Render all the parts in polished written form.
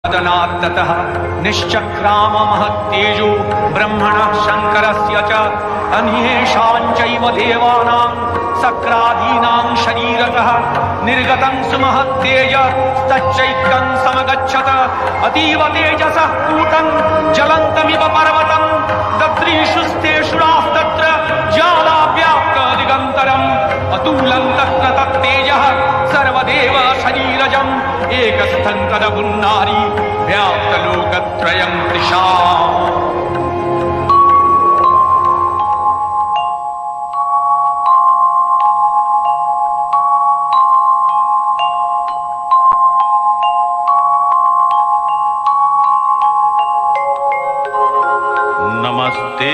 ततः निश्चक्राम महत्तेजो ब्रह्मणः शङ्करस्य च अन्येषाञ्चैव देवानां सक्रादीनां शरीरतः निर्गतं सुमहत्तेज तच्चैकं समगच्छत अतीव तेजसः कूटं ज्वलन्तमिव पर्वतं दद्रीषुस्तेषुरास्तत्र ज्वालाव्याप्तदिगन्तरम् अतुलं तत्र तत्तेजः सर्वदेव शरीरजम् एकस्थं तदपुन्नारी व्याप्तलोकत्रयं तृषा। नमस्ते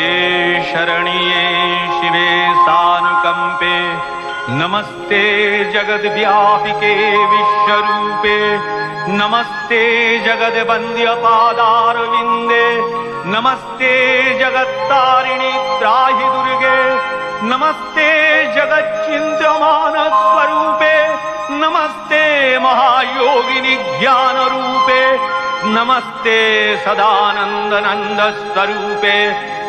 शरण्ये शिवे सानुकंपे, नमस्ते जगद्व्यापिके विश्वरूपे, नमस्ते जगद्वन्द्य पादारविन्दे, नमस्ते जगत्तारिणि त्राहि दुर्गे, नमस्ते जगच्चिन्त्यमान स्वरूपे, नमस्ते महायोगिनि ज्ञानरूपे, नमस्ते सदानंदनंद स्वरूपे,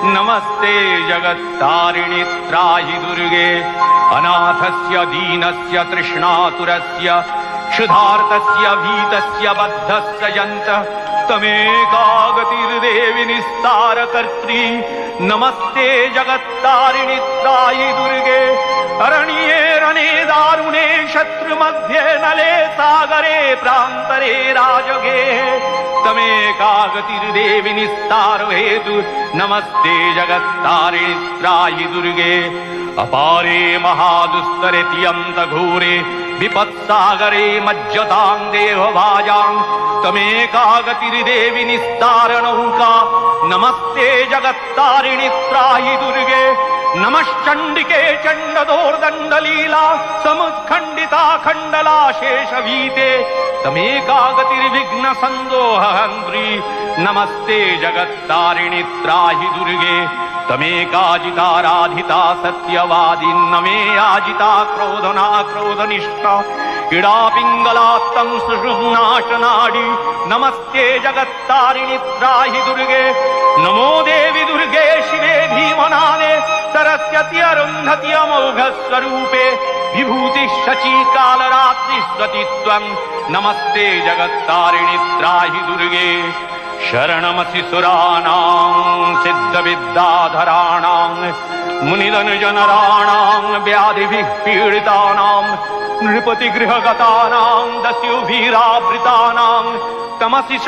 नमस्ते जगत्तारिणि त्राहि दुर्गे। अनाथस्य दीनस्य तृष्णातुरस्य क्षुधार्तस्य भीतस्य बद्धस्य यन्तः तमेकागतिर्देवि निस्तारकर्त्री। नमस्ते जगत्तारिणि त्राहि दुर्गे। अरण्ये रणे दारुणे शत्रुमध्ये नले सागरे प्रान्तरे राजगे तमेकागतिर्देवि निस्तारहेतु। नमस्ते जगत्तारिणि त्राहि दुर्गे। अपारे महादुस्तरे तियन्तघोरे विपत्सागरे मज्जतां देवभाजां तमेकागतिर्देवि निस्तारनौका। नमस्ते जगत्तारिणि त्राहि दुर्गे। नमश्चण्डिके चण्डदोर्दण्डलीला समुत्खण्डिता खण्डला शेषवीते तमेकागतिर्विघ्न सन्दोहहन्त्री। नमस्ते जगत्तारिणि त्राहि दुर्गे। तमेकाजिताराधिता सत्यवादी नमे आजिता क्रोधना क्रोधनिष्ठा इडा पिङ्गलात्तं सुषुम्नाशनाडी। नमस्ते जगत्तारिणि त्राहि दुर्गे। नमो देवि दुर्गे शिवे भीमनादे सरस्वती अरुन्धति अमोघ स्वरूपे विभूति शची कालरात्रि स्वतित्वं। नमस्ते जगत्तारिणि त्राहि दुर्गे। शरणमसि सुराणां सिद्धविद्याधराणां मुनिधनुजनराणां व्याधिभिः पीडितानां नृपतिगृहगतानां दस्युभिरावृतानां तमसि